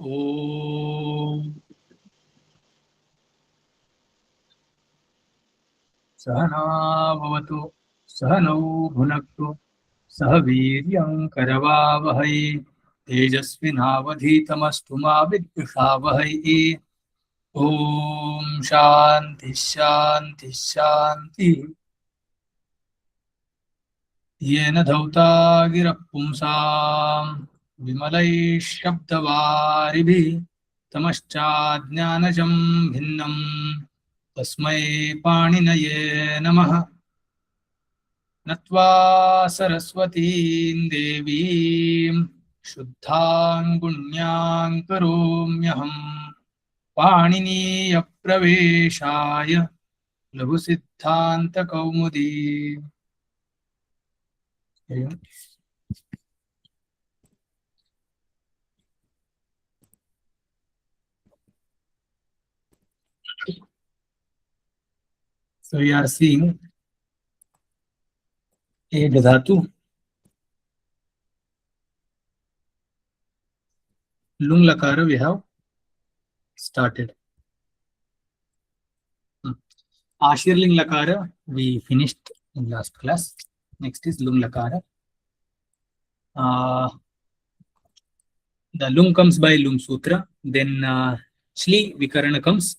ओम सहना भवतु सहनौ भुनक्तु सह वीर्यं करवावहै तेजस्विनावधीतमस्तु मा विद्विषावहै। ओम शांति शांति शांति। येन धौता गिरः पुंसां विमलैः शब्दवारिभिः तमश्चाज्ञानजं भिन्नं तस्मै पाणिनये नमः। नत्वा सरस्वतीं देवीं शुद्धां गुण्यां करोम्यहं पाणिनीयप्रवेशाय लघुसिद्धान्तकौमुदी। So we are seeing a dhatu. Lung lakara we have started. Ashirling lakara we finished in last class. Next is lung lakara. The lung comes by lung sutra. Then chli vikarana comes.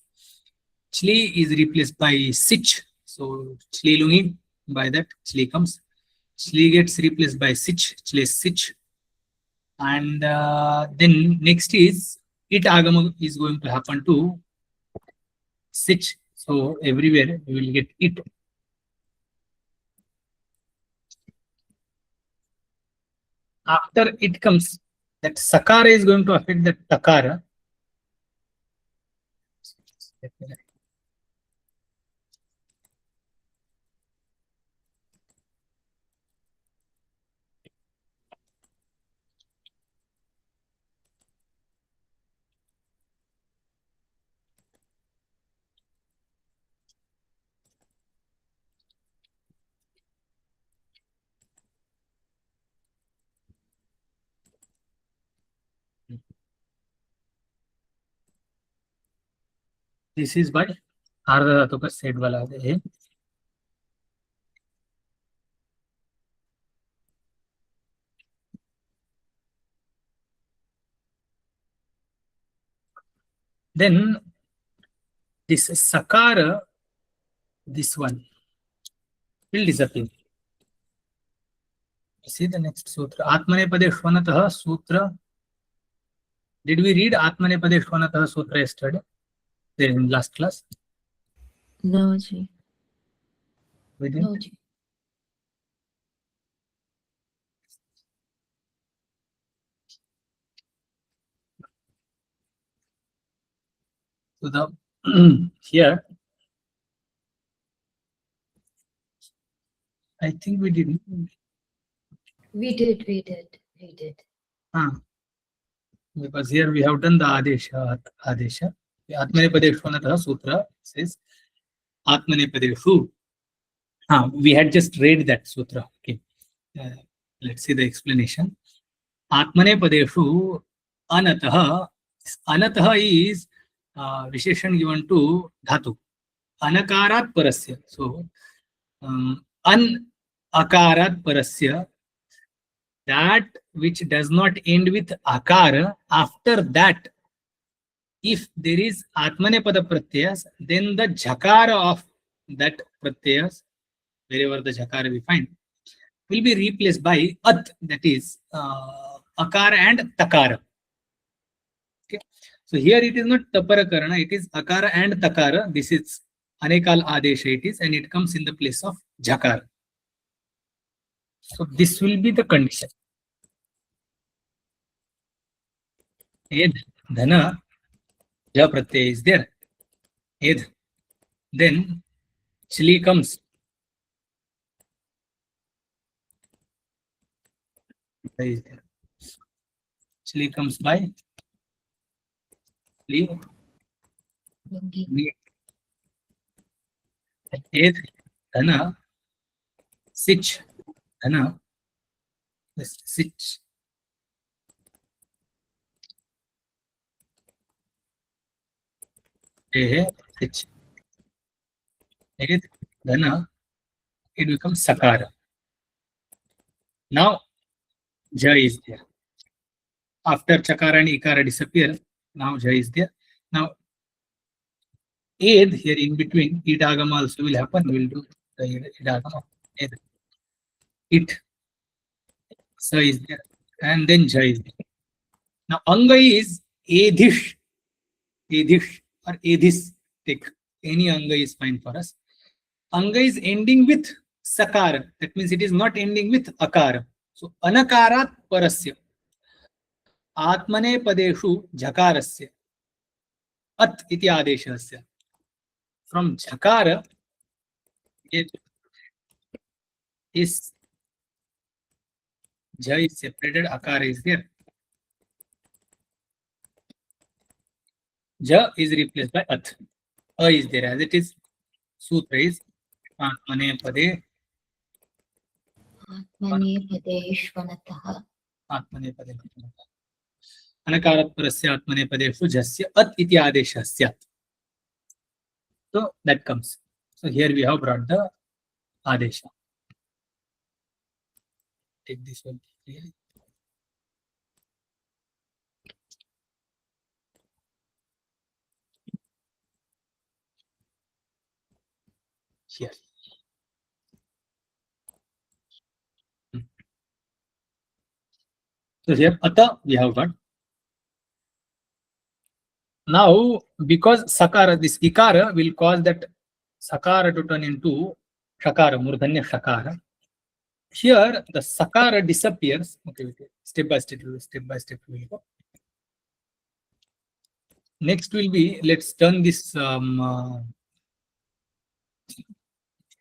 Chli is replaced by sich. So chli lungi, by that chli comes. Chli gets replaced by sich. Chli sich. And then next is it agama is going to happen to sich. So everywhere you will get it. After it comes, that sakara is going to affect that takara. This is by आर्धा धातु का set वाला है. Then this sakara, this one will disappear. See the next sutra. Atmanepade shvanatah sutra. Did we read Atmanepade shvanatah sutra yesterday? There in last class? No, ji. We didn't? No, ji. So the here I think we didn't. We did. Because here we have done the adesha. Atmanepade shvanatah sutra says Atmanepadeshu. We had just read that sutra. Okay. Let's see the explanation. Atmanepadeshu anatah. Anatah is Visheshan given to dhatu. Anakarat parasya. So an akarat parasya, that which does not end with akara, after that, if there is atmanepada pratyas, then the jhakara of that pratyas, wherever the jhakara we find, will be replaced by at, that is akara and takara. Okay. So here it is not taparakarana, it is akara and takara. This is anekal adesha it is, and it comes in the place of jhakara. So this will be the condition. Ed dhana ja pratyaya is there. Ed. Then chli comes. Is there. Chli comes by chli. Ed dhana sich dhana sich. H. Then it becomes Sakara. Now Ja is there. After Chakara and Ikara disappear, now Ja is there. Now Ed here in between, Idagama also will happen. We will do the Idagama. Ed. It. Sa is there. And then Ja is there. Now Anga is Edhish. Edhish or Edhis. Take any Anga is fine for us. Anga is ending with Sakara. That means it is not ending with Akara. So Anakarat Parasya. Atmane Padeshu Jakarasya. At iti adeshasya. From Jakara, it is Ja is separated, Akara is there. Ja is replaced by At. A is there as it is. Sutra is Atmane Pade. Atmane padeshvanatah. Atmane Pade. Anakarat Parasya Atmane Padeshu Jasya At iti adeshasya. So that comes. So here we have brought the Adesha. Take this one. Here. So here Ata we have got. Now because Sakara, this Ikara will cause that Sakara to turn into Shakara, Murdhanya Shakara. Here the Sakara disappears. Okay, step by step we will go. Next will be, let's turn this,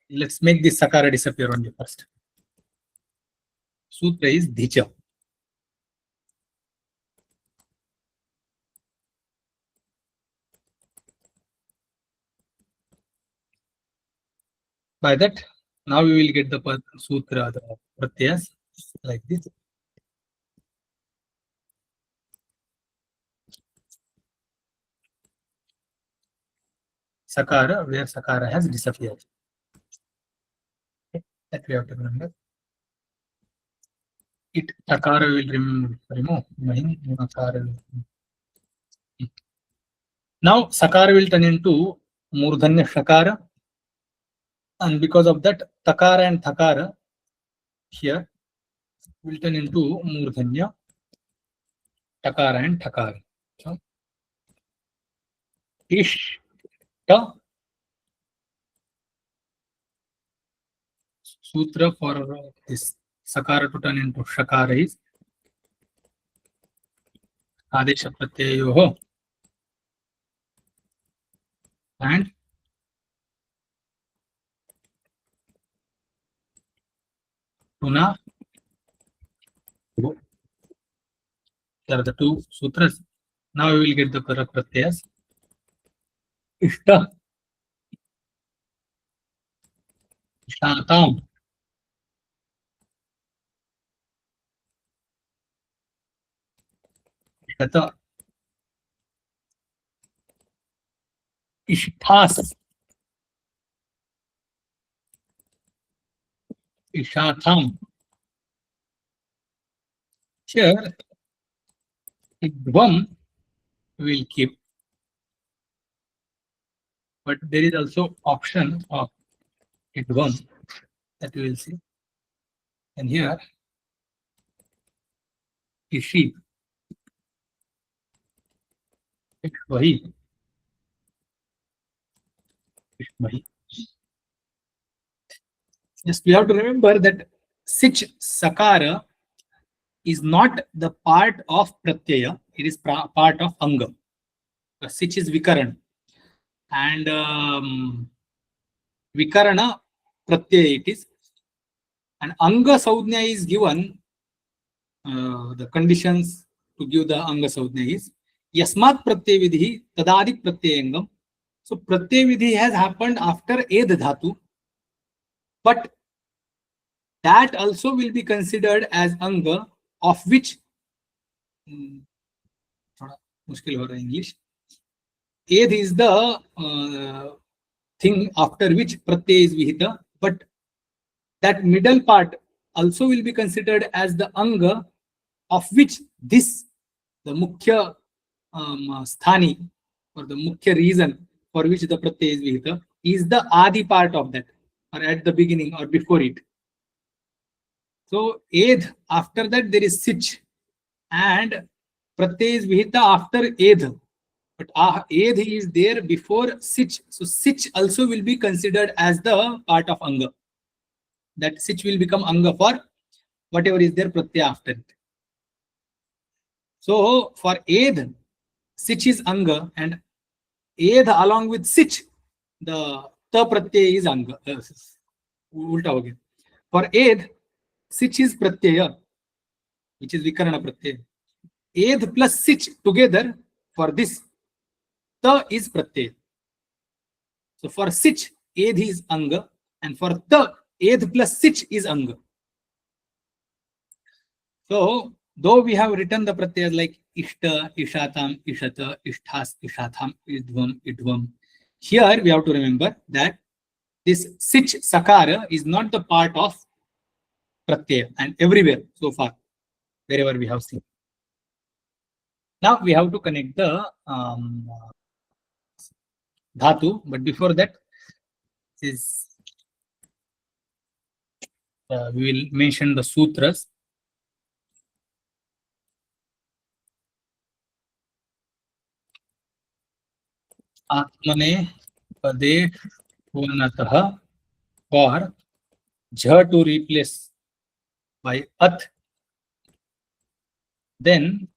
let's make this Sakara disappear only first. Sutra is Dhicha. By that, now we will get the Sutra, the Pratyas, like this. Sakara, where Sakara has disappeared. Okay, that we have to remember. It Sakara will remove. Now Sakara will turn into Murdhanya Shakara, and because of that, Takara and Thakara here will turn into Murdhanya Takara and Thakara. So, Ishta. Sutra for this Sakara to turn into Shakara is Adesha Pratyayoho and Tuna. There are the two sutras. Now we will get the Pratyas. Ishta. Ishtatam. Ishta. Ishthas. Ishatham. Here, Idvam will keep, but there is also option of Idvam that we will see. And here, Ishi. Ishvahi. Ishvahi. Just we have to remember that Sich Sakara is not the part of Pratyaya, it is part of Anga. Sich is Vikaran. And Vikarana Pratyaya it is. And Anga Saudhnya is given, the conditions to give the Anga Saudhnya is Yasmat Pratyaya Vidhi Tadadik Pratyayangam. So Pratyaya Vidhi has happened after Ed Dhatu, but that also will be considered as Anga, of which English. Edh is the thing after which pratyaya is vihita, but that middle part also will be considered as the anga of which this, the mukhya sthani, or the mukhya reason for which the pratyaya is vihita, is the adi part of that, or at the beginning or before it. So edh, after that there is sich, and pratyaya is vihita after edh. But edh is there before sich. So sich also will be considered as the part of anga. That sich will become anga for whatever is there pratyaya after it. So for edh, sich is anga, and edh along with sich, the ta pratyaya is anga. Ulta ho gaya. For edh, sich is pratyaya, which is vikarana pratyaya. Edh plus sich together, for this, ta is pratyaya. So for sich, edh is anga, and for ta, edh plus sich is anga. So though we have written the pratyayas like ishta, ishatam, ishata, ishthas, ishatham, idvam, idvam, here we have to remember that this sich sakara is not the part of pratyaya, and everywhere so far, wherever we have seen. Now we have to connect the dhatu, but before that is we will mention the sutras. Atmane pade vanatah, for jha to replace by at, then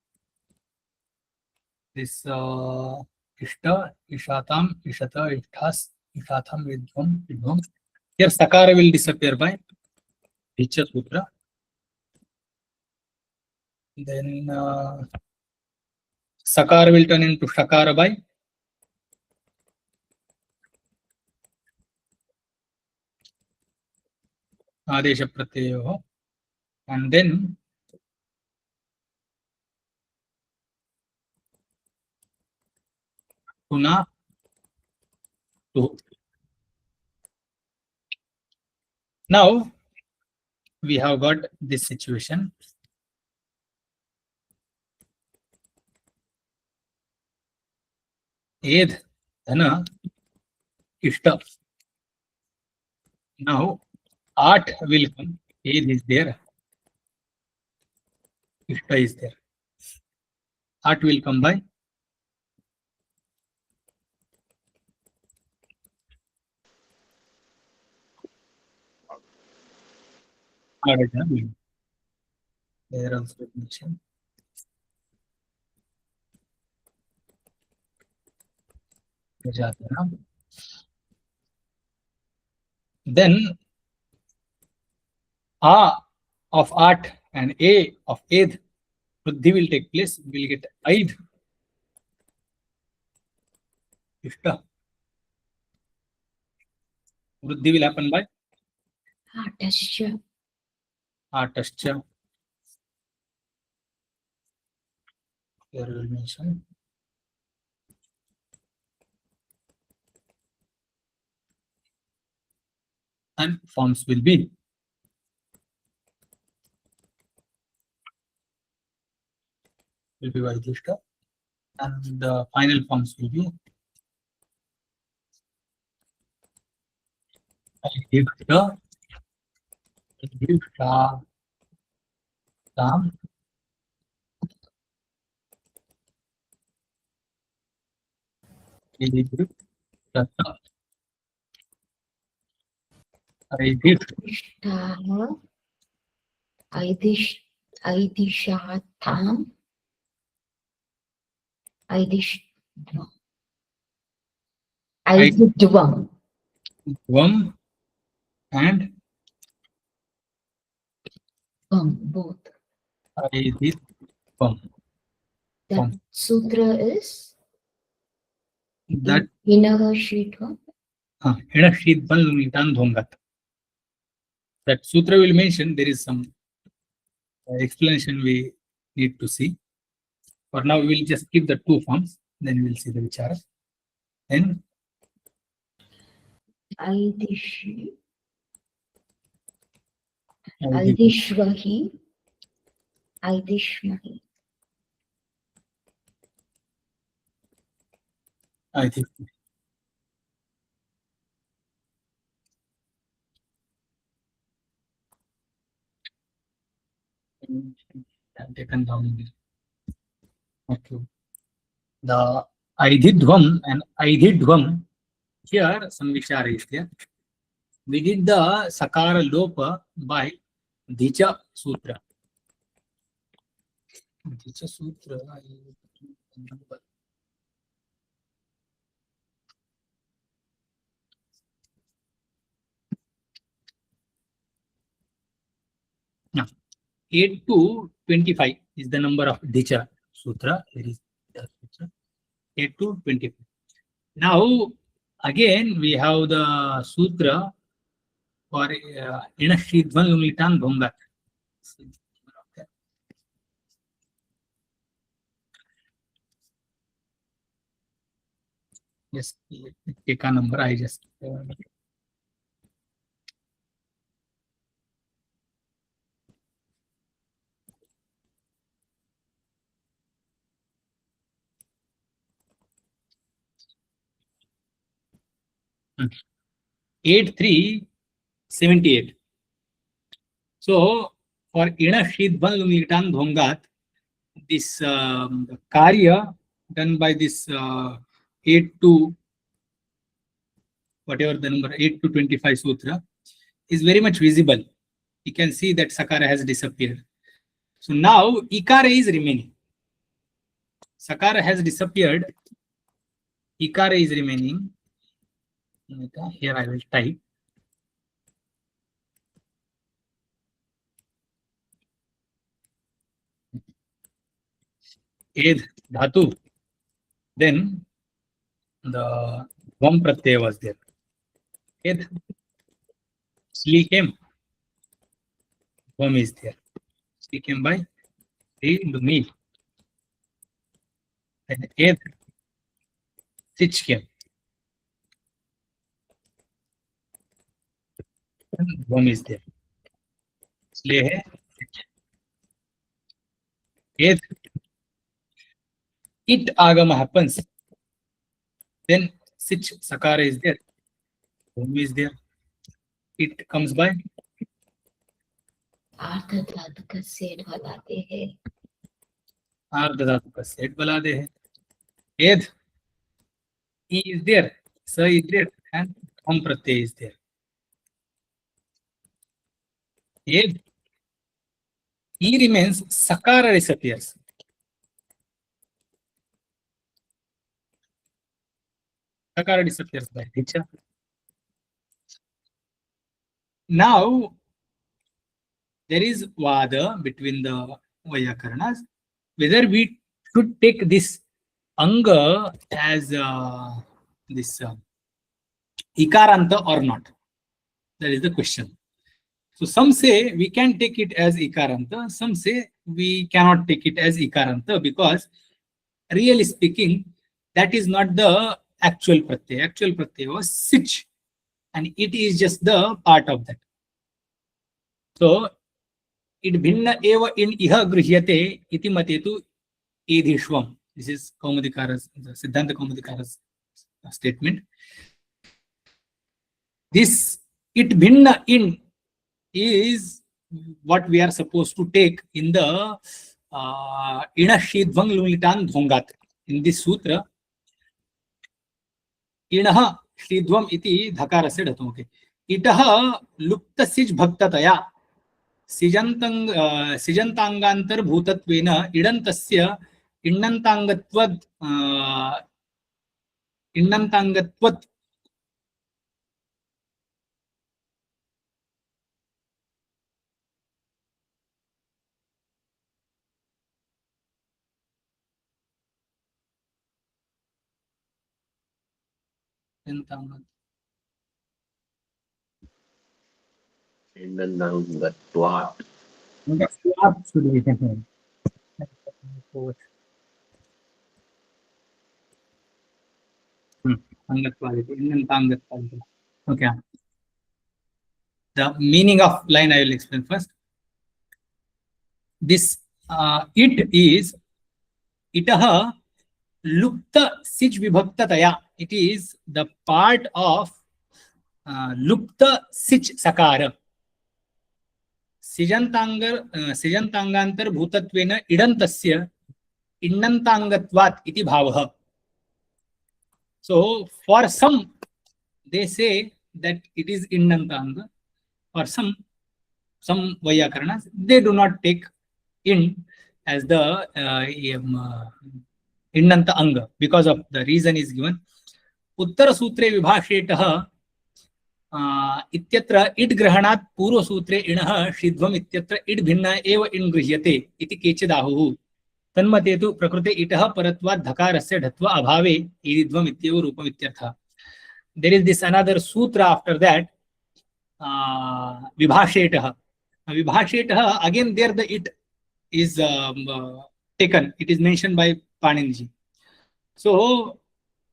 this ishta, ishatam, ishata, ishthas, ishatham, idvam, idvam. Here sakara will disappear by Bhicha Sutra. Then sakara will turn into shakara by adesha pratyayo, and then tuna tu. Now we have got this situation. Edh, dhana, ishta. Now at will come. Edh is there. Ishta is there. At will come by adesha. There also mentioned. Then A of at and A of edh, Vruddhi will take place. We will get aidh, ishta. Vruddhi will happen by Atasya. atascha. Here we will mention. And forms will be Vaidishta, and the final forms will be Aidishta, Aidishta, Tam, Aidishta, Aidishta, Ishtaha. Aidishatham. Aidishvam. Aididvam. Dvam, and Both. Aiditvam. That sutra is That Hinagashitvam. That sutra will mention. There is some explanation we need to see. For now, we will just keep the two forms, then we will see the vichara. Then Aidishi. Aidhi- Aidishvahi. Aidishmahi. I think I've taken down. Okay. The Aidhidvam and Aidhidvam, here some vichara is there. We did the Sakara Lopa by Dhicha Sutra. Dhicha Sutra. Now, 8 to 25 is the number of Dhicha Sutra. Here is the Sutra. 8 to 25. Now, again, we have the Sutra for Inashidvan Lumitan Bhongat. Yes, take a number. I just 8378. So for Inashidvan Lumitan Bhongat, this Karya done by this 8 to whatever the number 8 to 25 Sutra is very much visible. You can see that Sakara has disappeared. So now Ikara is remaining. Sakara has disappeared. Ikara is remaining. Here I will type. Ed Dhatu. Then the Vam Pratyaya was there. Ed. Sli came. Vam is there. Sli came by the meal. And Ed. Sich came. And Vam is there. Sli hai. Ed. It Agama happens. Then Sich Sakara is there. Vam is there. It comes by. आर्ध धातु का सेठ बनाते हैं. आर्ध धातु का set बनाते हैं. Ed. E is there. Sa is there. And Ham Pratyaya is there. Ed. E remains. Sakara disappears. Sakara disappears by Dhicha. Now, there is Vada between the Vyakarnas whether we should take this Anga as this Ikaranta or not. That is the question. So some say we can take it as Ikaranta, some say we cannot take it as Ikaranta because really speaking, that is not the actual Pratyaya. Actual Pratyaya was Sich and it is just the part of that. So it bhinna eva in iha grihyate iti matetu edhishvam. This is Kaumudikara's, Siddhantakaumudikara's statement. This it bhinna in is what we are supposed to take in the Inashidvang Lumitan Dhongat. In this sutra, Inaha Shridvam iti dhakarasya dhatuke. Itaha lupta sij bhaktataya सिजंतांगांतर भूतत्वेन इडंतस्य इण्णंतांगत्वत् Tinganta. should be there. Angatvaliti, Innantangatvaliti. Okay. The meaning of line I will explain first. This it is itaha lupta sich vibhaktataya. It is the part of lupta sich sakara. सिजंतांगांतर भूतत्वेन इडंतस्य इण्णन्तांगत्वात् इति भावः. So for some they say that it is Innantanga. For some Vaiyakaranas, they do not take in as the Innanta Anga because of the reason is given. Uttara Sutre Vibhashetah इत्यत्र end ग्रहणात् पूर्व सूत्रे इणः षिध्वम् इत्यत्र end भिन्ना एव इण गृह्यते इति केचिदाहुः. तन्मते तु प्रकृते इटः परत्वात् धकारस्य ढत्व अभावे ईदिध्वम् इत्येव रूपम् इत्यर्थः. There is this another sutra after that, Vibhashetah. Vibhashetah, again there the it is taken. It is mentioned by Paniniji. So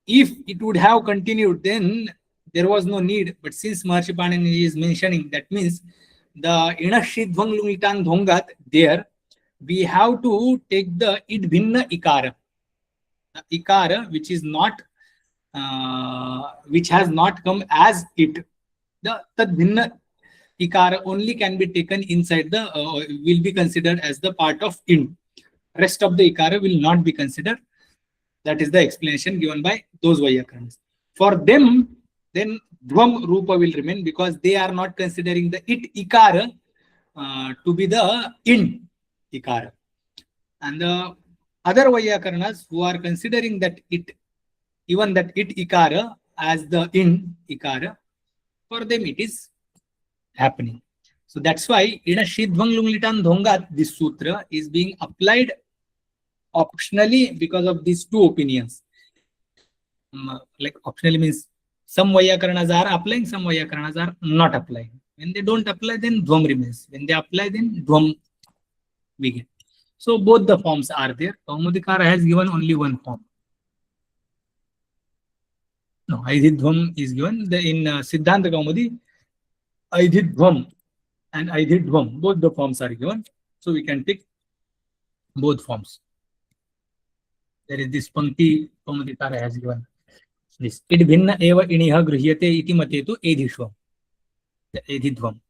if it would have continued, then there was no need. But since Maharshi Panini is mentioning, that means the Inashidhvang Lungitan Dhongat, there we have to take the id bhinna ikara. The ikara which is not which has not come as it. The tad bhinna ikara only can be taken inside the will be considered as the part of in. Rest of the ikara will not be considered. That is the explanation given by those Vaiyakaras. For them, then Dhvam Rupa will remain because they are not considering the it ikara to be the in ikara. And the other Vaiyakaranas who are considering that it, even that it ikara as the in ikara, for them it is happening. So that's why in a Shidhvang Lunglitan Dhongat, this sutra is being applied optionally because of these two opinions. Like optionally means some Vaiyakaranas are applying, some Vaiyakaranas are not applying. When they don't apply, then Dhvam remains. When they apply, then Dhvam we get. So both the forms are there. Kaumudikara has given only one form. No, Aidhidhvam is given. In Siddhantakaumudi, Aidhidhvam and Aidhidhvam, both the forms are given. So we can take both forms. There is this Pankti Kaumudikara has given. This id bhinna eva iniha gृह्यते iti mate tu edhishvam. The edhidhvam.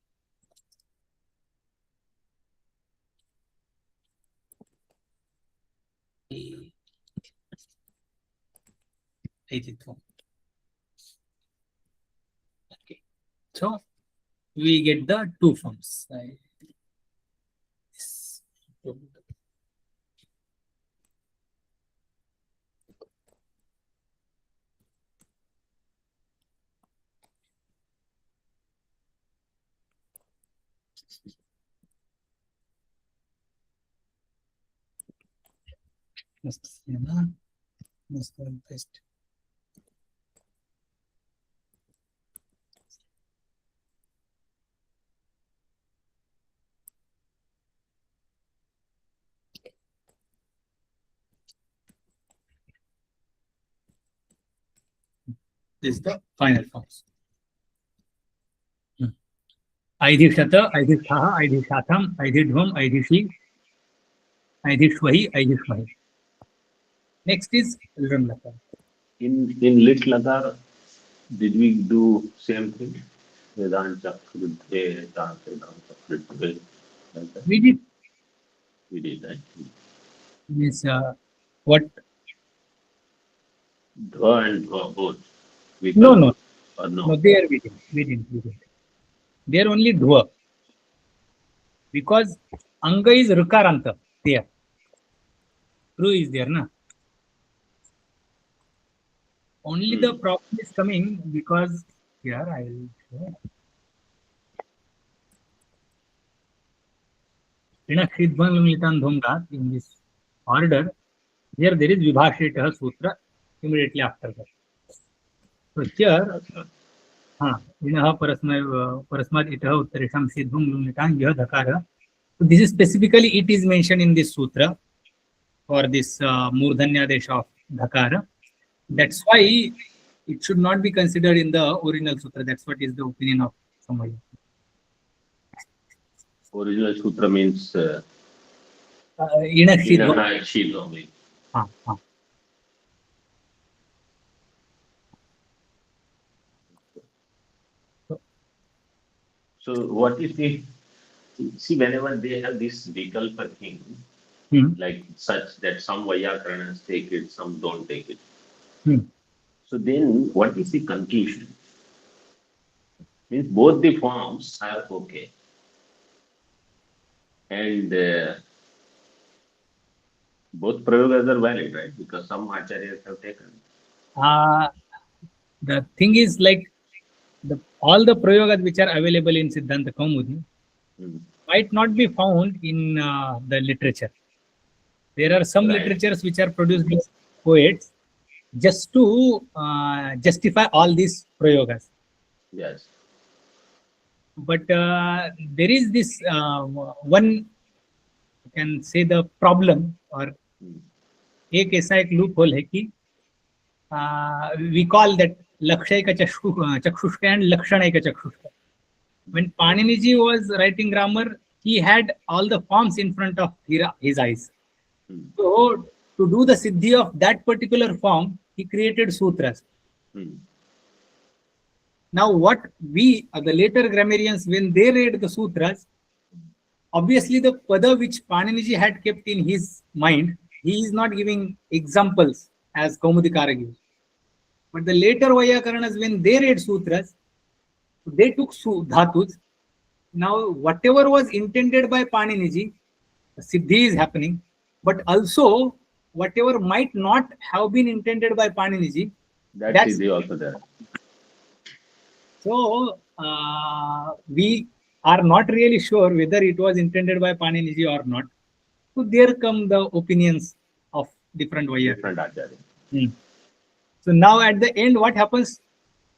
Edhidhvam. Okay. So we get the two forms. Must paste. This is the final forms. Aidhishata, Aidhishaha, Aidhishatham, Aidhidhvam, Aidhishi, Aidhishvahi, Aidhishvahi. Next is Lit Lakar. In Lit Lakar, did we do same thing? Vedanta, Kruddhe, Vedanta, Kruddhe. We did. We did that. Means what? Dha and Dha both. No. Or no? No, there we didn't. There only Dhva. Because Anga is Rukaranta there. True is there, na? Only the problem is coming because here I will show. In this order, here there is Vibhashetah Sutra immediately after that. So here, Inaha Parasmad Itaha Uttarisham Siddhum Lungitan Yah Dhakara. So this is specifically it is mentioned in this sutra for this Murdhanya Desha of Dhakara. That's why it should not be considered in the original sutra. That's what is the opinion of somebody. Original sutra means Inner sheath. inner sheath only. Ah, ah. So what is the, see, whenever they have this vikalpa thing, Hmm. like such that some Vyakarnas take it, some don't take it. Hmm. So then what is the conclusion? Means both the forms are okay. And both prayogas are valid, right? Because some acharyas have taken. The thing is like all the prayogas which are available in Siddhantakaumudi might not be found in the literature. There are some Right. literatures which are produced by poets just to justify all these prayogas. Yes. But there is this one, you can say, the problem, or एक ऐसा एक loop hole है कि we call that lakshayika chakshushka and lakshanayika chakshushka. When Paniniji was writing grammar, he had all the forms in front of his eyes. So to do the siddhi of that particular form, he created sutras. Now what we, the later grammarians, when they read the sutras, obviously the pada which Paniniji had kept in his mind, he is not giving examples as Kaumudikara gives. But the later Vyakarnas, when they read sutras, they took dhatus. Now whatever was intended by Paniniji, siddhi is happening, but also whatever might not have been intended by Paniniji, That's siddhi also there. So we are not really sure whether it was intended by Paniniji or not. So there come the opinions of different Vyakarnas. So now at the end, what happens?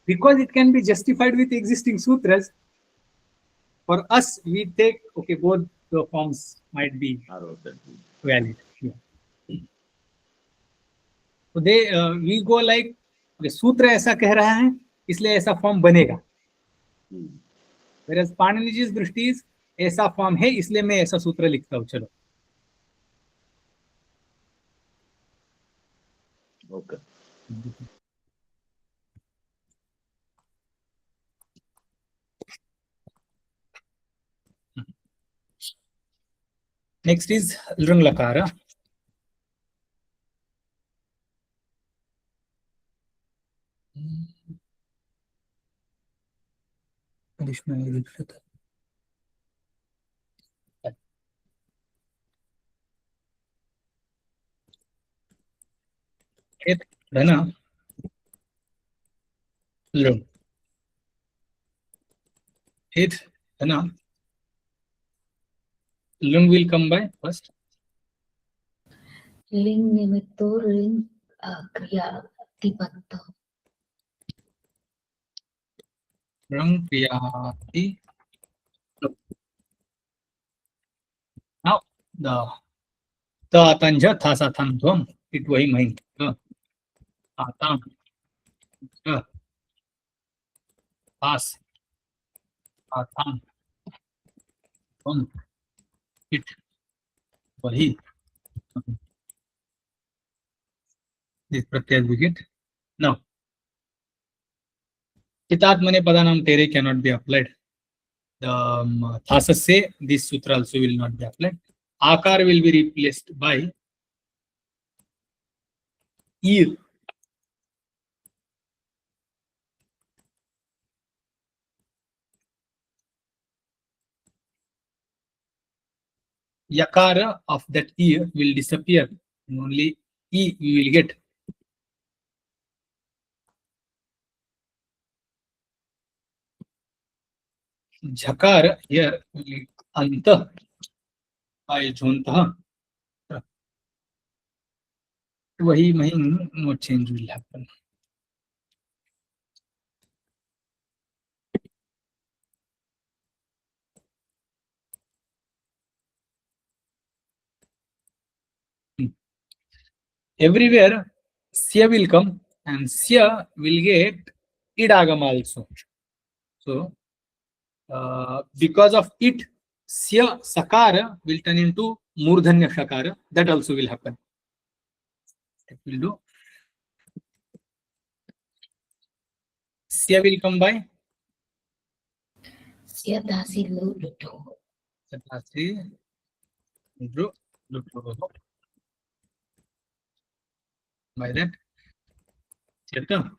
Because it can be justified with existing sutras, for us, we take, okay, both the forms might be valid. Yeah. So we go like, सूत्र ऐसा कह रहा है, इसलिए ऐसा form बनेगा. Whereas Paniniji's दृष्टि ऐसा फॉर्म है, इसलिए मैं ऐसा सूत्र लिखता हूँ. चलो. Okay. Next is Lrung Lakara. Dhana Lrung. Dhana Lrung will come by first. लिंग निमित्तो लिंग क्रिया तिपत्तो. Lrung kriyati. Now the tanja thasa thandvam, it wahi mahi. Atam thas atam tvam, it wahi. This pratyas we get. Now Chitatmane padanam tere cannot be applied. The thasas say this sutra also will not be applied. Akar will be replaced by ear. Yakara of that ear will disappear, and only e you will get. Jhakar here will be anta by jontah. Wahi mahin, no change will happen. Everywhere Sya will come, and sya will get idagama also. So because of it, sya sakara will turn into murdhanya shakara. That also will happen. It will do. Sya will come by Syatasi luto. Satasi Dru Luto. By that Syatam.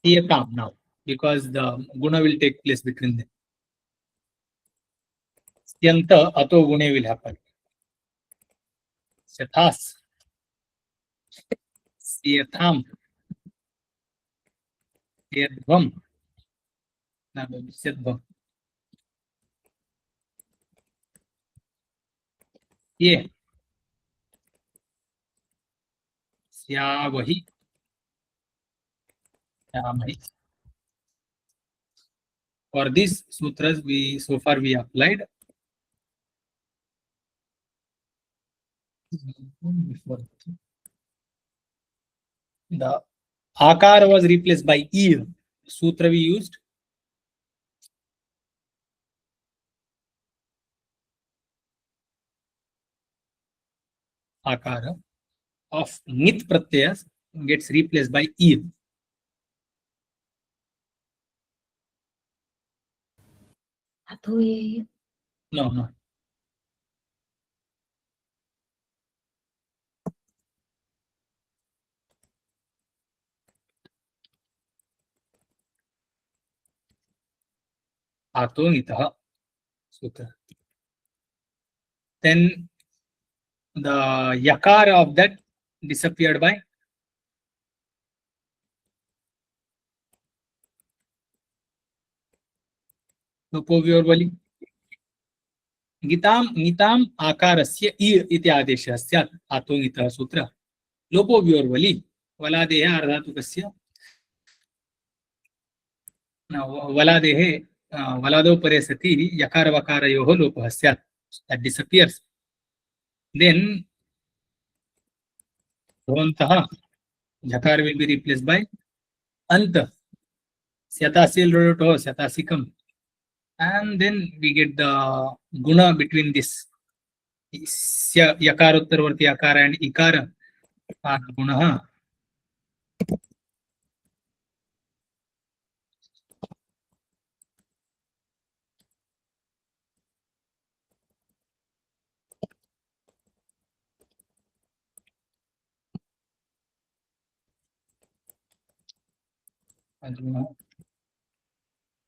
Syatam now, because the guna will take place between them. Syanta ato gune will happen. Syathas. Syatham. Syadvam. No, Syadvam. Yeah. Syavahi. Syamahi. For these sutras, so far we applied. The akara was replaced by e. Sutra we used. Akara of nit pratyas gets replaced by e. Atoye. No. Ato nitaha sutra. Then the yakara of that disappeared by lopovyorvali. Gitam akarasya i iti adeshah syat ato nitaha sutra. Lopovyorvali valadehe ardhatukasya. Now valadehe valado pare sati yakara vakara yoho lopah syat. That disappears. Then Bhavantaha, Jakar will be replaced by Anta. Syatasil roto, Syatasikam. And then we get the guna between this Yakarottarvarti Akara and Ikara. Guna.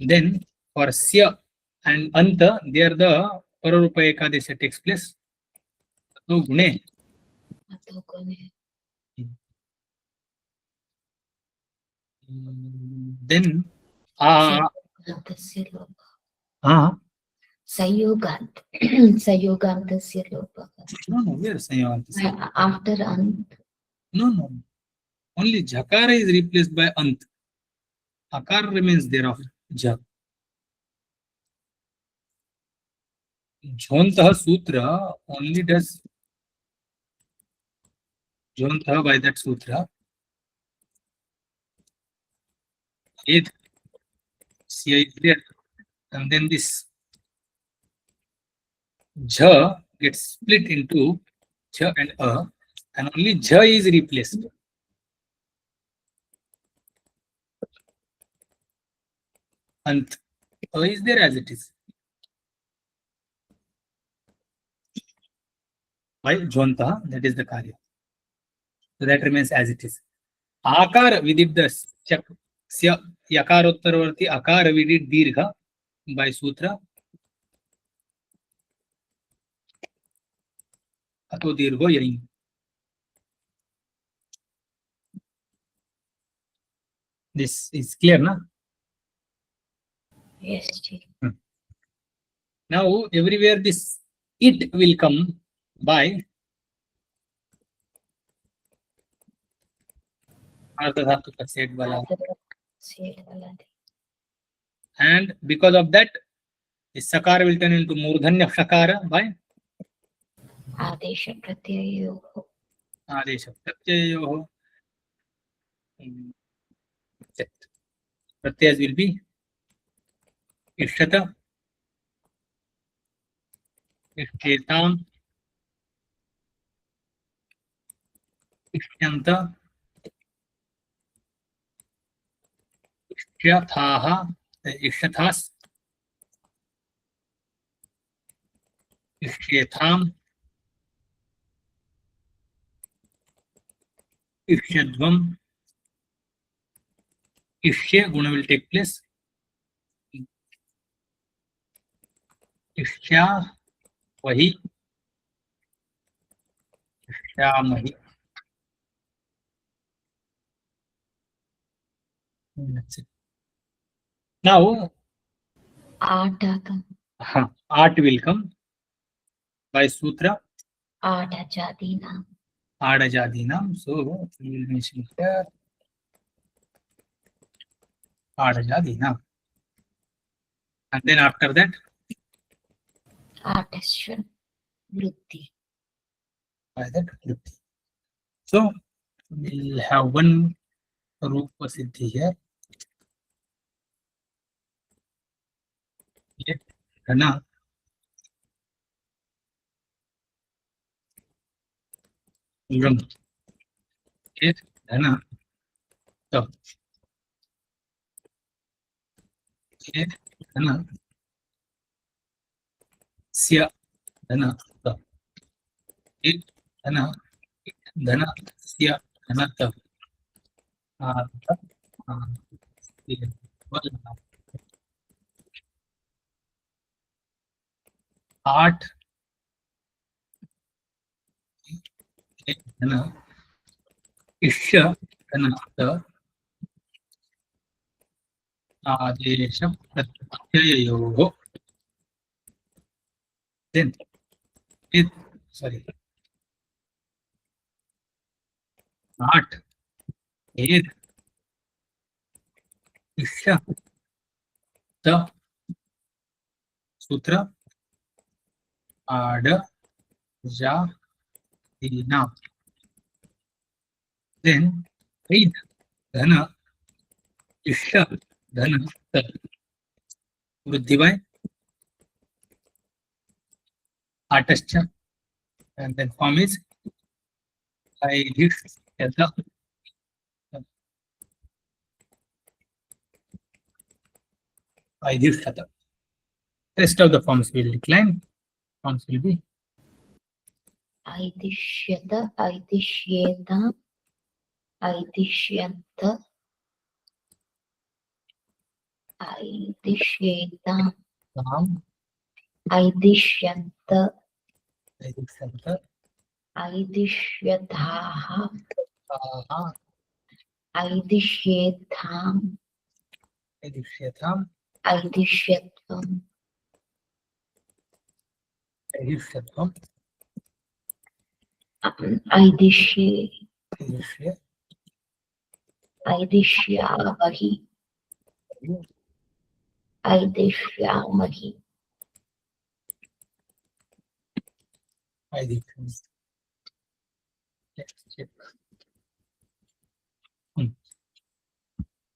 Then for Sya and Anta, there the Pararupa Ekadesha takes place. So Gune. Ato gune. Then Sayogantasya lopa. Sayogantasya lopa. No, where is Sayogantasya? After ant. No. Only Jakara is replaced by Ant. Akar remains thereafter. Ja. Jhontaha Sutra only does Jhontaha by that Sutra. It Sya is there. And then this Jha gets split into Jha and A, and only Jha is replaced. Ant. A is there as it is. By Jhontaha, that is the Karya. So that remains as it is. Akara, we did the Sya Yakarottarvarti Akara, we did Dirgha by Sutra. Ato Dirgho Yain. This is clear, na? Yes, Ji. Now, everywhere this it will come by Ardhadhatuka said Vala. And because of that, this Sakara will turn into Murdhanya Shakara by Adesha Pratyayoho. Adesha Pratyayoho. Pratyas will be Ishtata, Ishtetam, Ishyanta, Ishyathaha, Ishyathas, Ishyetham, Ishyadvam, Ishya guna will take place. Ishya Vahi, Ishyamahi. That's it. Now, Atakam. art will come by sutra Adajadinam. Adajadinam. So we will mention here Adajadinam. And then after that, Adasya. Vritti. by that Vritti. So we'll have one Rupa Siddhi here. Yet, Dhana, Ram. Yet, Dhana, Tam. Yet, Dhana, Sya, Dhana, Tam. Yet, Dhana, Dhana, Sya, Dhana, Tam. आठ इष्य आदेश प्रत्ययोः then it sorry आठ एद इष्य त सूत्र आड जा दीना then id धन इष्य धन त वृद्धि by आटश्च and then form is aidhishyata. Aidhishyata. Rest of the forms will decline. Forms will be Aidishyata. Aidishyeta. Aidishyanta. Aidishyeta. Ram, Aidishyanta. Aidhishyanta, Aidishyathaha. Taha, Aidishyetham. Aidhishyatam, Aidishyatvam. Aidhishyatvam, Aidishye. Aidhishya, Aidishyavahi. Aidishyamahi. Aidhishyam. Let's check.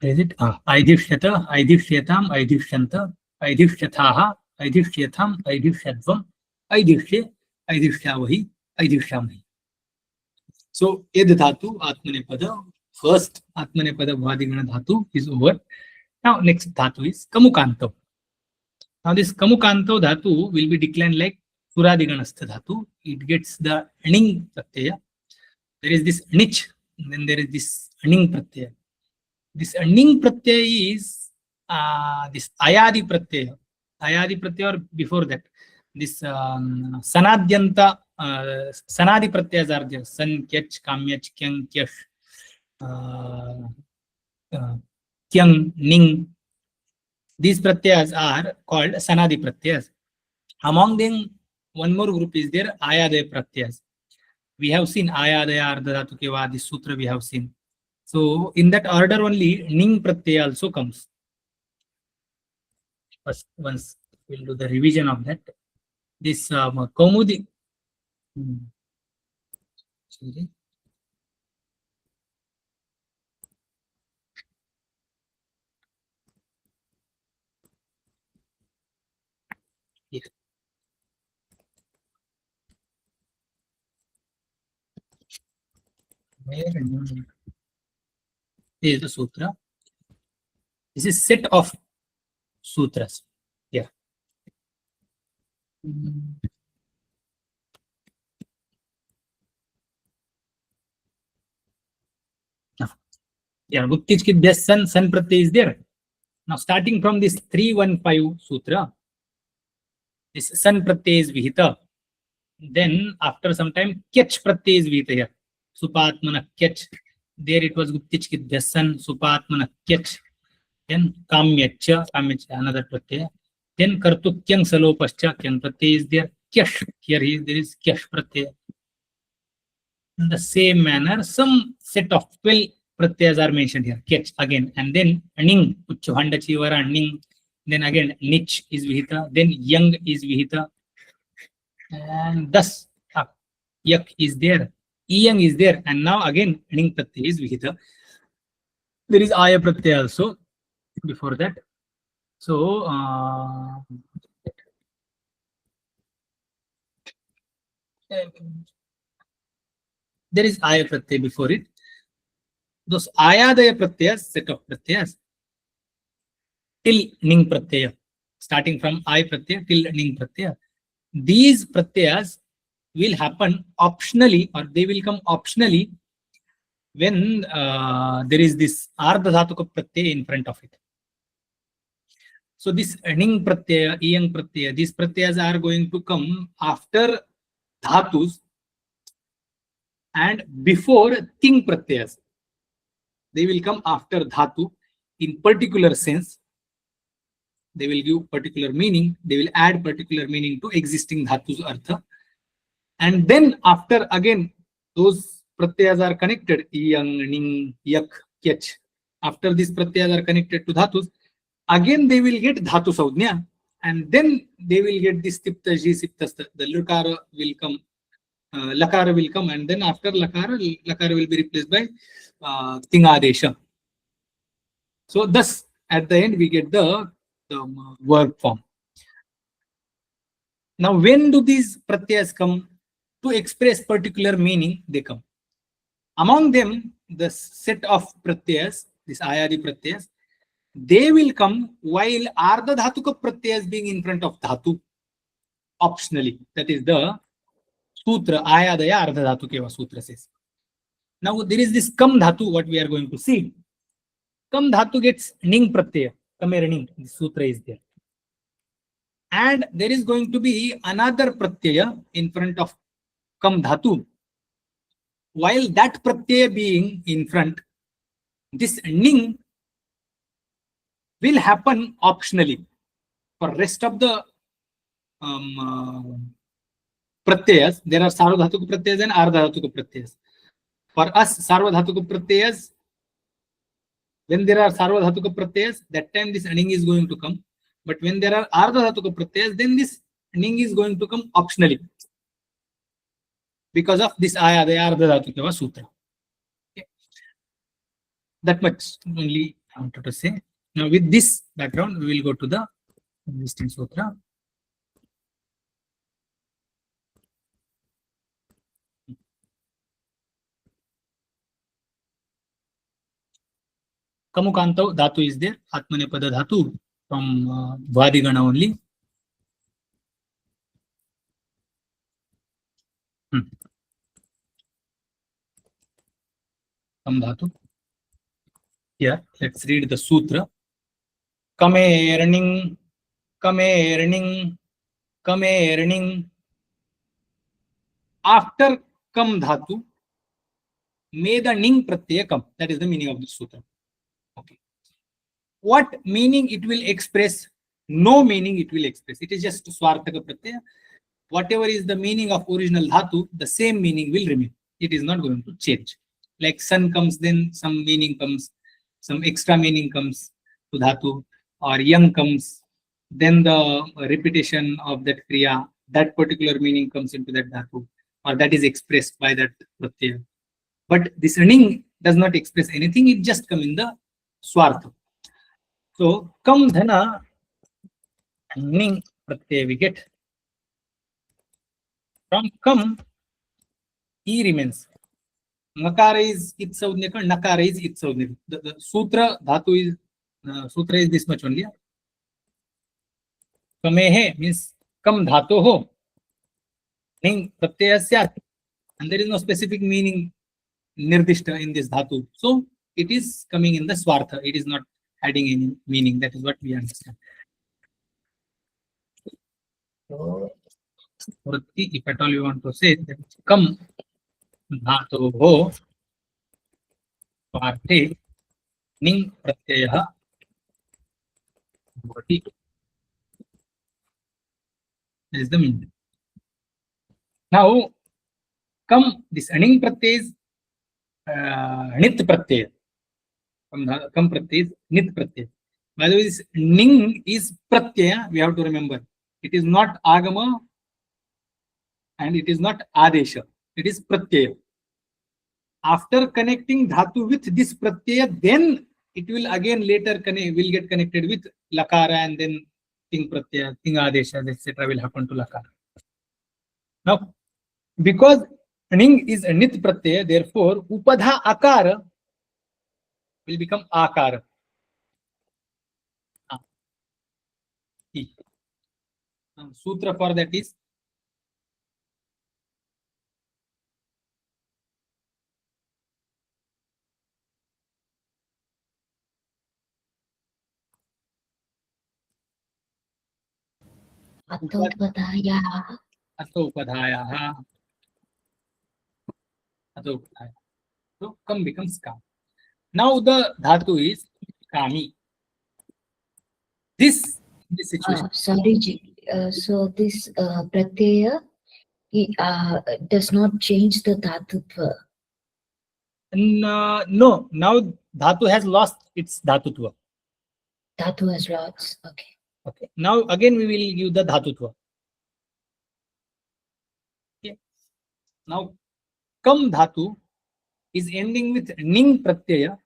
Is it? Aidhishyata, Aidhishyatam, Aidhishyanta, Aidhishyathaha, Aidhishyatham, Aidhishyatvam, Aidhishye, Aidhishyavahi, Aidhishyamahi. So, Ed Dhatu, Atmanepada, first Atmanepada Bhadigana Dhatu is over. Now, next Dhatu is Kamukanto. Now, this Kamukanto Dhatu will be declined like Suradiganastha Dhatu. It gets the Aning Pratyaya. There is this Anich, and then there is this Aning Pratyaya. This Aning Pratyaya is this Ayadi Pratyaya. Ayadi Pratyaya or before that. This Sanadyanta, Sanadi Pratyayas are there. San, Kyach, Kamyach, Kyang, Kyash, Kyang, Ning. These Pratyayas are called Sanadi Pratyayas. Among them, one more group is there, Ayadaya Pratyayas. We have seen Ayadaya, Ardhadhatu Keva, this sutra we have seen. So, in that order only, Ning Pratyaya also comes. First, once we'll do the revision of that. This Kaumudi. Sorry. Where is the sutra? This is set of sutras. Yeah. Yeah, Guptich ki best san pratyay is there. Now starting from this 315 sutra, this san pratyay is vihita. Then after some time, kyach pratyay is vihita here. Supatmana kyach. There it was Guptich ki best san, supatmana kyach. Then kamyacha, another pratyay. Then kartukyang salopascha, kyang pratyay is there. Kyash, here there is kyash pratyay. In the same manner, some set of 12 pratyas are mentioned here. Kyach again, and then ning, uchchahanda chivara, ning. Then again, nich is vihita. Then yang is vihita. And thus, yak is there. Iyang is there. And now again, ning pratyay is vihita. There is aya pratyay also before that. So, there is aya pratyay before it. Those ayadaya pratyas, set of pratyas, till ning pratyaya, starting from ay pratyaya till ning pratyaya. These pratyas will happen optionally, or they will come optionally when there is this ardha dhatuka pratyaya in front of it. So this ning pratyaya, iyang pratyaya, these pratyas are going to come after dhatus and before ting pratyas. They will come after dhatu in particular sense. They will give particular meaning. They will add particular meaning to existing dhatu's artha. And then after again, those pratyas are connected, iyang, ning, yak, kyach. After these pratyas are connected to dhatus, again they will get dhatu saudhnya, and then they will get this tipta, ji, siptasta. The lakara will come, lakara will come, and then after lakara will be replaced by tingadesha. So thus, at the end, we get the verb form. Now, when do these pratyas come? To express particular meaning, they come. Among them, the set of pratyas, this ayadi pratyas, they will come while ardha dhatuka pratyas being in front of dhatu, optionally. That is the sutra, ayadaya ardha dhatukeva sutra says. Now, there is this kam dhatu, what we are going to see. Kam dhatu gets ning pratyaya, kamera ning, the sutra is there. And there is going to be another pratyaya in front of kam dhatu. While that pratyaya being in front, this ning will happen optionally. For rest of the pratyayas, there are sarvadhatuka pratyayas and ardhadhatuka pratyayas. For us, sarvadhatuka pratyayas, when there are sarvadhatuka pratyayas, that time this ning is going to come. But when there are ardhadhatuka pratyayas, then this ning is going to come optionally, because of this ayadaya ardhadhatukeva sutra. Okay. That much only I wanted to say. Now, with this background, we will go to the existing sutra. Kamukanta dhatu is there, Atmanepada dhatu from Vadigana only. Kam dhatu. Here, let's read the sutra. Kame earning, kame earning, kame earning. After kam dhatu, may the ning pratyaya come. That is the meaning of this sutra. Okay. What meaning it will express? No meaning it will express. It is just swartaka pratyaya. Whatever is the meaning of original dhatu, the same meaning will remain. It is not going to change. Like sun comes, then some meaning comes, some extra meaning comes to dhatu, or yang comes, then the repetition of that kriya, that particular meaning comes into that dhatu, or that is expressed by that pratyaya. But this ning does not express anything, it just comes in the swartha. So, kam dhana ning pratyaya we get. From kam, e remains. Nakara is itsavnyaka, nakara is itsavnyaka. The sutra dhatu is sutra is this much only. Kamehe means kam dhatu ho. Ning pratyaya syat. And there is no specific meaning nirdishta in this dhatu. So it is coming in the swartha. It is not adding any meaning. That is what we understand. So, if at all you want to say that kam dhatu ho swarte ning pratyaya bhavati. That is the meaning. Now, come this ning pratyaya is nit pratyaya. Kam pratyaya is nit pratyaya. By the way, this ning is pratyaya. We have to remember. It is not agama and it is not adesha. It is pratyaya. After connecting dhatu with this pratyaya, then it will again later will get connected with lakara, and then ting pratyaya, ting adesha, etc. will happen to lakara. Now, because ning is a nit pratyaya, therefore upadha akara will become akara. Sutra for that is Atodvadayaha. Atopadayaha. Atopadayaha. So kam becomes kam. Now the dhatu is kami. This situation. Sorry, Ji. So this pratyaya does not change the dhatutva. No, now dhatu has lost its dhatutva. Dhatu has lots. Okay. Okay. Now again we will give the dhatutva. Okay. Now kam dhatu is ending with ning pratyaya.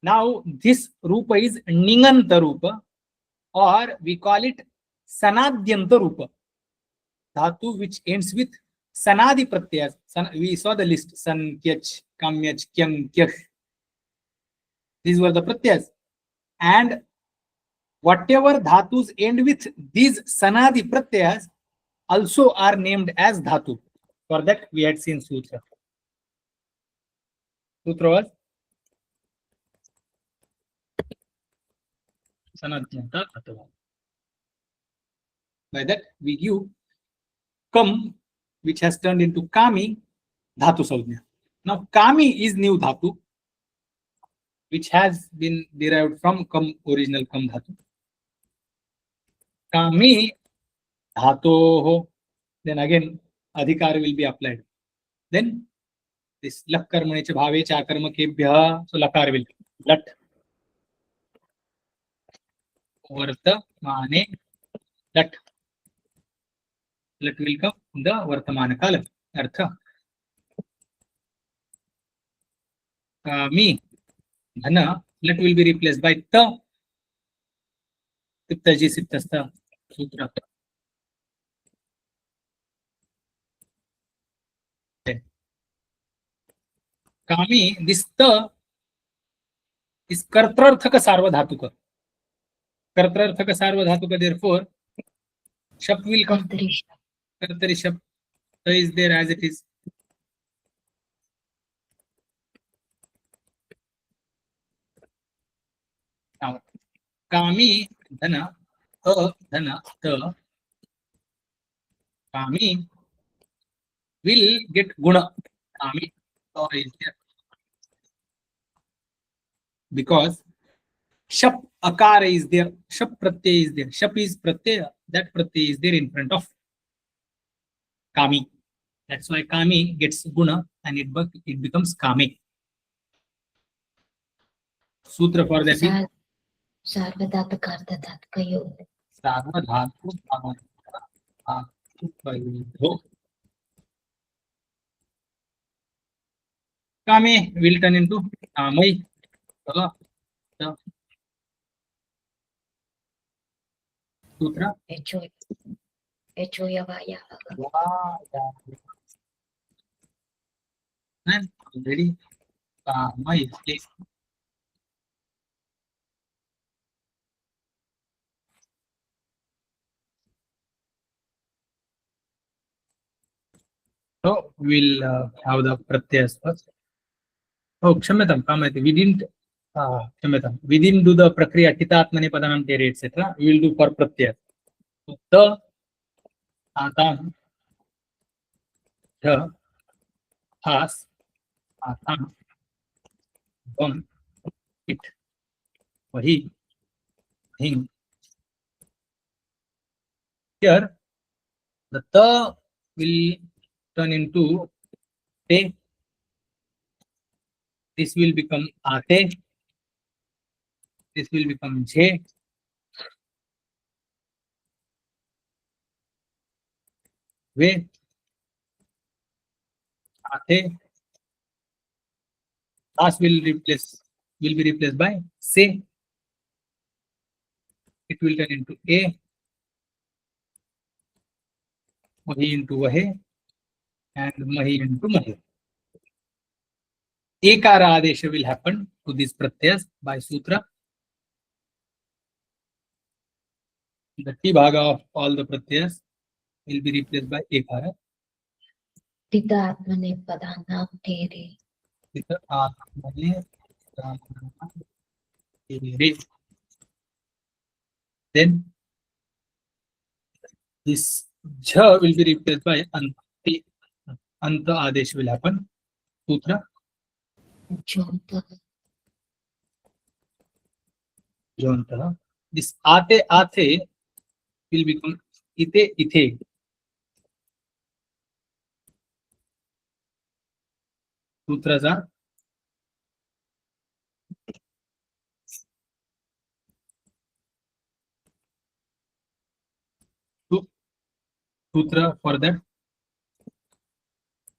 Now this rupa is ninganta rupa, or we call it sanadyanta rupa. Dhatu which ends with sanadi pratyaya. We saw the list: san, kyach, kamyach, kyam, kyach. These were the pratyas. And whatever dhatus end with these sanadi pratyas also are named as dhatu. For that we had seen sutra. Sutra was sanadyanta atava. By that we give kam, which has turned into kami, dhatu savnya. Now kami is new dhatu, which has been derived from kam, original kam dhatu. Kami dhatoho. Then again adhikar will be applied. Then this lak karmane cha bhave cha karmakebhya, so lakar will come. Lat vartamane lat. Lat will come in the vartamana kala. Artha kami dhana, lat will be replaced by ta. Tiptaji siptasta sutra. Kami, this ta is kartrarthaka sarvadhatuka. Kartrarthaka sarvadhatuka, therefore shap will come. Kartari shap. Ta is there as it is. Now kami dhana dhana ta, kami will get guna. Kami is there because shap akara is there, shap pratyaya is there. Shap is pratyaya, that pratyaya is there in front of kami. That's why kami gets guna and it becomes kami. Sutra for that is Sarvadhatukartadhatkayo. sarvadhatu bhavatho. Kami will turn into kamai. Sutra. Echoyavaya. And Ready? Kama yate. So we'll have the pratyas first. Oh, Kshamyatam, Kamayate. We didn't do the prakriya Titatmani Padanam Tere, etc. We will do for pratyas. So, the, atam, the, has, atam, on, it, wahi, hing. Here, the ta will turn into te. This will become ate. This will become jhe. Ve, ate. As will be replaced by se. It will turn into a. Wahi into wahe. And mahi into mahe. Ekara adesha will happen to these pratyas by sutra. The T bhaga of all the pratyas will be replaced by ekara. Titatmane padanam tere. Then this jha will be replaced by anti. Anta adesh will happen. Sutra. Jonta. Jonta. This ate will become ite. Sutras are sutra for that.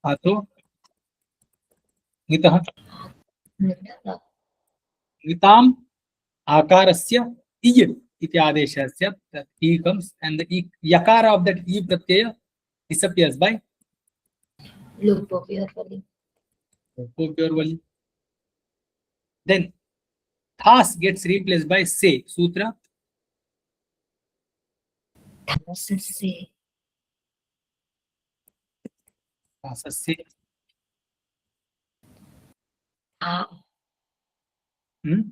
Ato nitah. Nitara. Nitam akarasya iy iti adeshasya. That e comes and the yakara of that e pratyaya disappears by Lupo virvali. purely. Then thas gets replaced by se. Sutra Thasase. thasasya. A. Hmm?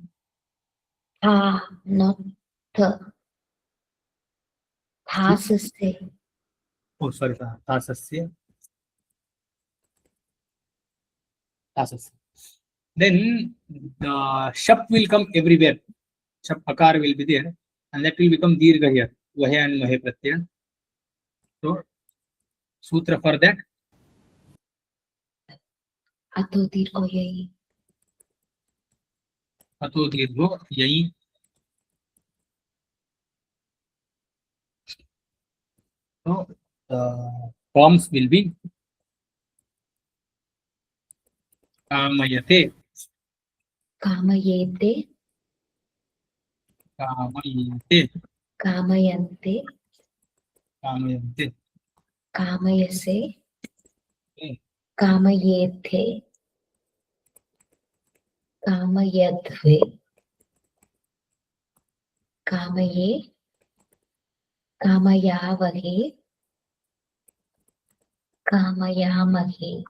Not the. Thasase. Oh, sorry, thasasya. Thasasya. Then the shap will come everywhere. Shap akar will be there, and that will become dirgha here. Vahe and mahe pratyaya. So sutra for that. Ato dirgho yai. Ato dirgho yai. So the forms will be kamayate, Kamayete. kamayate, Kamayante. kamayate. Kamayase. Okay. Kamayethe. Kamayadve. Kamaye. Kamayavahe. Kamayamahe.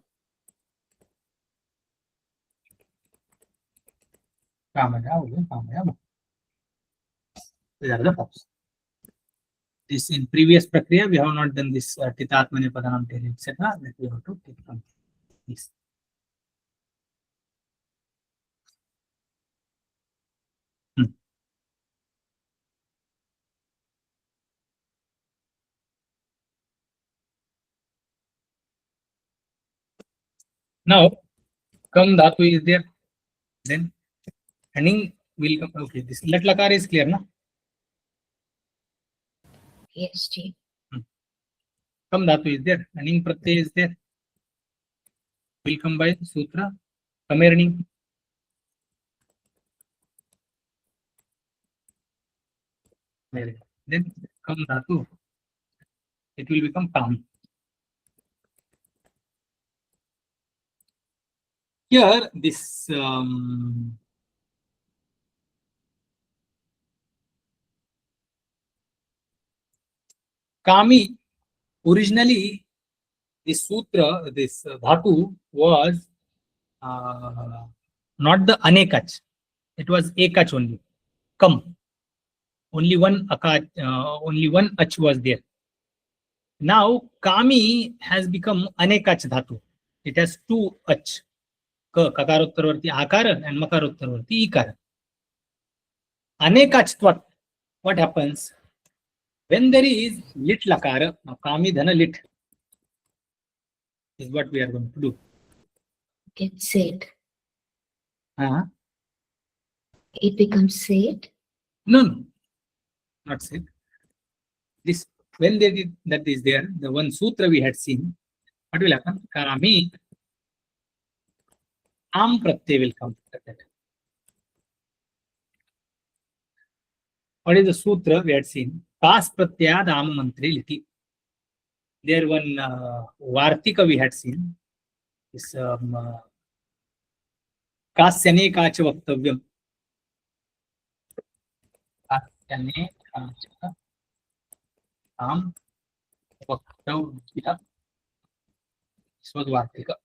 Kamaya. These are the forms. This in previous prakriya we have not done this titatmani padanam tere, etc. That we have to take from this. Now kam dhatu is there, then handing will come. Okay, this let lakar is clear, na? Yes, Ji. Kam dhatu is there, handing pratyay is there. Will come by sutra. Kamerni. Then kam dhatu. It will become kam. here this Kami, originally this sutra, this dhatu was not the anekach, it was ekach only. Kam. Only one akach, only one ach was there. Now Kami has become anekach dhatu. It has two ach. Kakarottarvarti akara and makarottarvarti ikara. Anekachtvat. What happens? When there is lit lakara, now Kami dhana lit is what we are going to do. Get said. Uh-huh. It becomes said. No, not said. This when there is, that is there, the one sutra we had seen, what will happen? Kami, am pratyay will come. What is the sutra we had seen? Kas pratyad am mantre liti. There one Vartika we had seen. This kasyane kacha vaktavyam. Kasyane kacha am vaktavya. This was Vartika.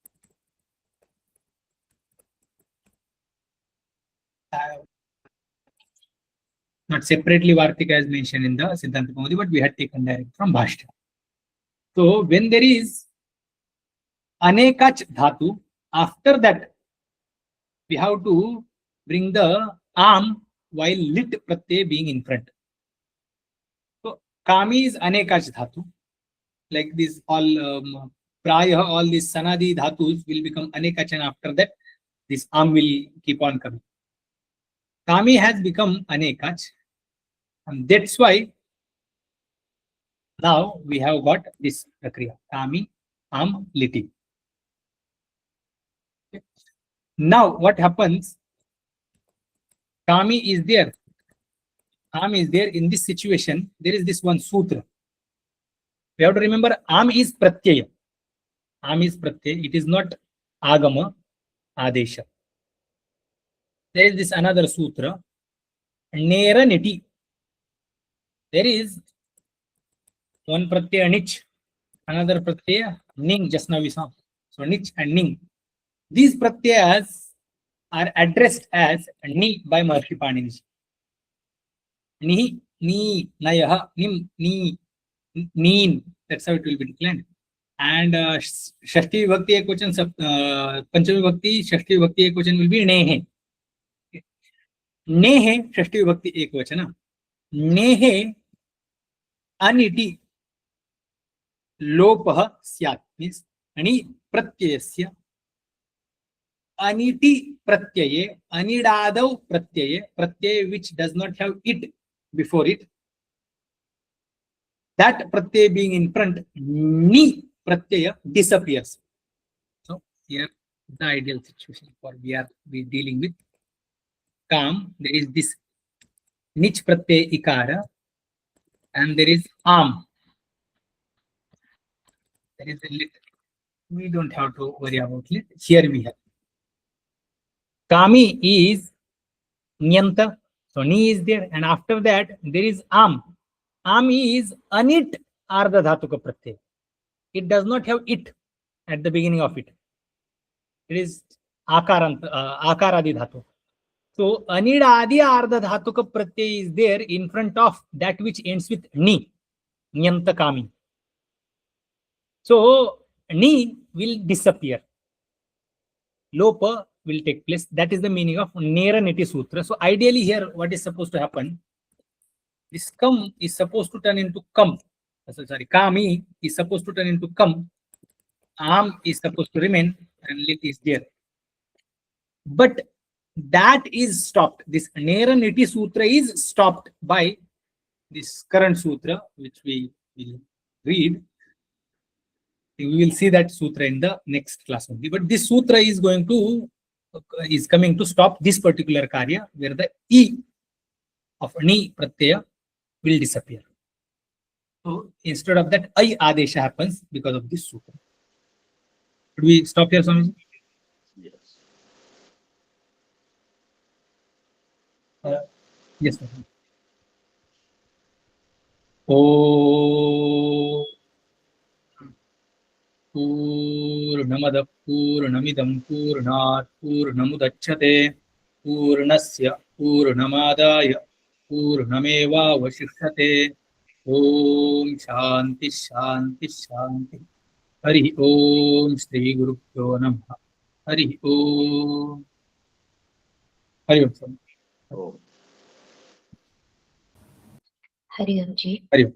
Not separately Vartika as mentioned in the Siddhantakaumudi, but we had taken direct from Bhashya. So when there is anekach dhatu, after that we have to bring the am while lit pratyay being in front. So Kami is anekach dhatu. Like this, all praya, all these sanadi dhatus will become anekach, and after that this am will keep on coming. Kami has become anekach, and that's why now we have got this prakriya. Kami, am, liti. Okay. Now what happens? Kami is there. Am is there in this situation. There is this one sutra. We have to remember am is pratyaya. Am is pratyaya. It is not agama, adesha. There is this another sutra. Nera niti. There is one pratyaya nich, another pratyaya ning, just now we saw. So nich and ning. These pratyayas are addressed as ni by Maharshi Panini. Ni, ni, nayaha, nim, ni, neen. That's how it will be declined. And Shashti Vibhakti Ekvachan, Panchami Vibhakti, Shashti Vibhakti Ekvachan will be nehe. Nehe, Shashti Vibhakti Ekvachana. Nehe aniti lopah syat, means ani pratyayasya aniti pratyaye anidadav pratyaye, pratyaye which does not have it before it, that pratyay being in front, ni pratyaya disappears. So here the ideal situation for we dealing with Kam, there is this nich pratyay ikara and there is am. There is a lit. We don't have to worry about lit. Here we have Kami is Nyanta. So ni is there, and after that there is am. Am is anit ardha dhatuka pratyay. It does not have it at the beginning of it. It is akaradi dhatu. So anidadi ardha dhatuka pratyay is there in front of that which ends with ni, Nyanta Kami. So ni will disappear. Lopa will take place. That is the meaning of Nera Niti Sutra. So ideally here, what is supposed to happen? This kam is supposed to turn into kam. Sorry, Kami is supposed to turn into kam. Am is supposed to remain and lit is there. But that is stopped. This Nera Niti Sutra is stopped by this current sutra, which we will read. We will see that sutra in the next class only. But this sutra is coming to stop this particular karya where the e of ni pratyaya will disappear. So instead of that, I adesha happens because of this sutra. Should we stop here, Swamiji? Yes. Yes, sir. ॐ पूर्णमदः पूर्णमिदं पूर्णात् पूर्णमुदच्यते पूर्णस्य पूर्णमादाय पूर्णमेवावशिष्यते ॐ शान्ति शान्ति शान्ति हरि ओम श्री गुरुभ्यो नमः हरि ओम हरि ओम Oh. Hari Om Ji. Hari ओम